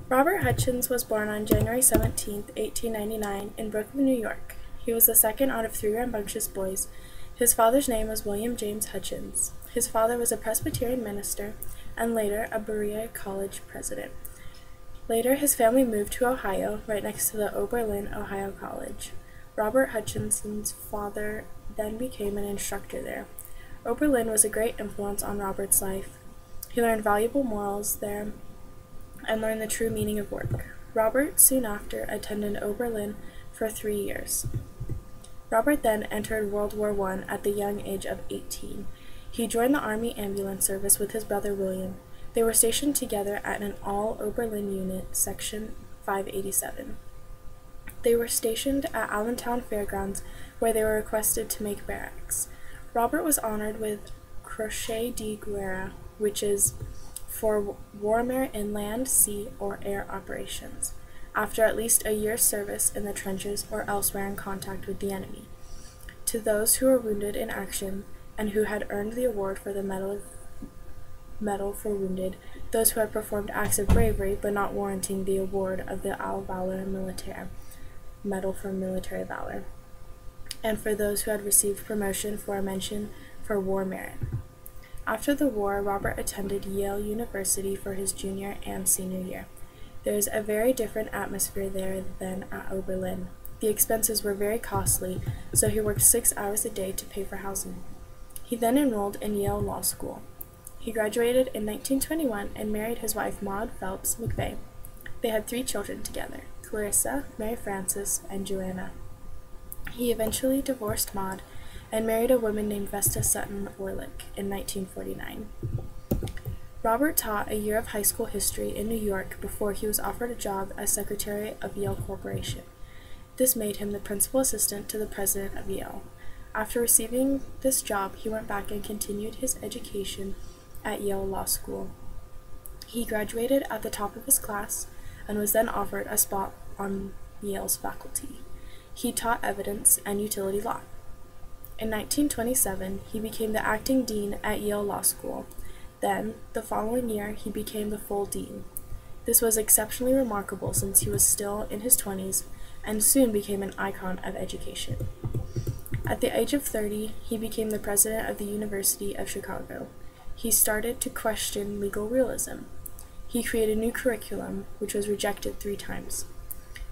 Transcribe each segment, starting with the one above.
Robert Hutchins was born on January 17, 1899, in Brooklyn, New York. He was the second out of three rambunctious boys. His father's name was William James Hutchins. His father was a Presbyterian minister and later a Berea College president. Later, his family moved to Ohio, right next to the Oberlin, Ohio College. Robert Hutchinson's father then became an instructor there. Oberlin was a great influence on Robert's life. He learned valuable morals there and learned the true meaning of work. Robert soon after attended Oberlin for 3 years. Robert then entered World War I at the young age of 18. He joined the Army Ambulance Service with his brother William. They were stationed together at an all-Oberlin unit, Section 587. They were stationed at Allentown Fairgrounds, where they were requested to make barracks. Robert was honored with Crochet de Guerre, which is for warfare in land, sea, or air operations, after at least a year's service in the trenches or elsewhere in contact with the enemy. To those who were wounded in action and who had earned the award for the Medal for Wounded, those who had performed acts of bravery but not warranting the award of the Al Valor Militaire, Medal for Military Valor, and for those who had received promotion for a mention for war merit. After the war, Robert attended Yale University for his junior and senior year. There is a very different atmosphere there than at Oberlin. The expenses were very costly, so he worked 6 hours a day to pay for housing. He then enrolled in Yale Law School. He graduated in 1921 and married his wife Maud Phelps McVeigh. They had 3 children together, Clarissa, Mary Frances, and Joanna. He eventually divorced Maud and married a woman named Vesta Sutton Orlick in 1949. Robert taught a year of high school history in New York before he was offered a job as secretary of Yale Corporation. This made him the principal assistant to the president of Yale. After receiving this job, he went back and continued his education at Yale Law School. He graduated at the top of his class and was then offered a spot on Yale's faculty. He taught evidence and utility law. In 1927, he became the acting dean at Yale Law School. Then, the following year, he became the full dean. This was exceptionally remarkable since he was still in his 20s and soon became an icon of education. At the age of 30, he became the president of the University of Chicago. He started to question legal realism. He created a new curriculum, which was rejected 3 times.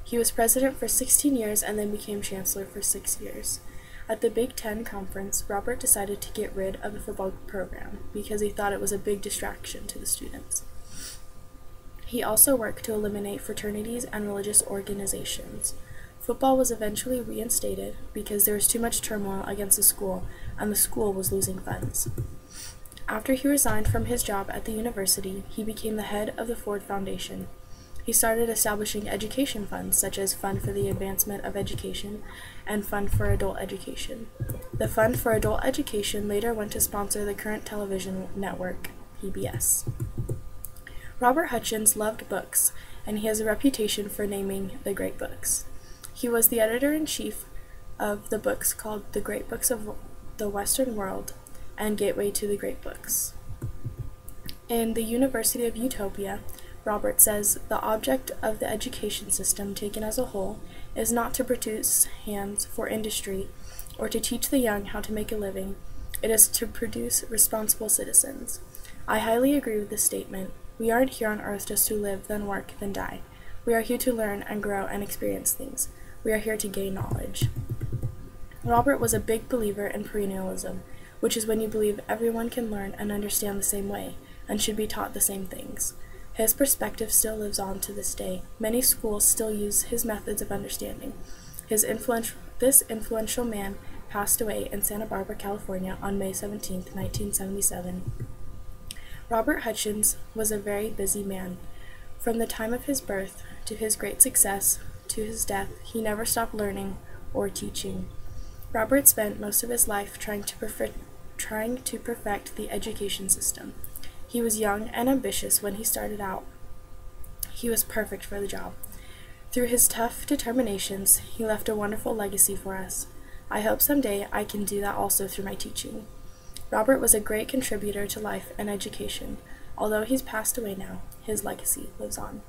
He was president for 16 years and then became chancellor for 6 years. At the Big Ten Conference, Robert decided to get rid of the football program because he thought it was a big distraction to the students. He also worked to eliminate fraternities and religious organizations. Football was eventually reinstated because there was too much turmoil against the school, and the school was losing funds. After he resigned from his job at the university, he became the head of the Ford Foundation. He started establishing education funds, such as Fund for the Advancement of Education and Fund for Adult Education. The Fund for Adult Education later went to sponsor the current television network, PBS. Robert Hutchins loved books, and he has a reputation for naming the great books. He was the editor-in-chief of the books called The Great Books of the Western World and Gateway to the Great Books. In the University of Utopia, Robert says, the object of the education system taken as a whole is not to produce hands for industry or to teach the young how to make a living. It is to produce responsible citizens. I highly agree with this statement. We aren't here on earth just to live, then work, then die. We are here to learn and grow and experience things. We are here to gain knowledge. Robert was a big believer in perennialism, which is when you believe everyone can learn and understand the same way and should be taught the same things. His perspective still lives on to this day. Many schools still use his methods of understanding. This influential man passed away in Santa Barbara, California on May 17, 1977. Robert Hutchins was a very busy man. From the time of his birth to his great success to his death, he never stopped learning or teaching. Robert spent most of his life trying to perfect the education system. He was young and ambitious when he started out. He was perfect for the job. Through his tough determinations, he left a wonderful legacy for us. I hope someday I can do that also through my teaching. Robert was a great contributor to life and education. Although he's passed away now, his legacy lives on.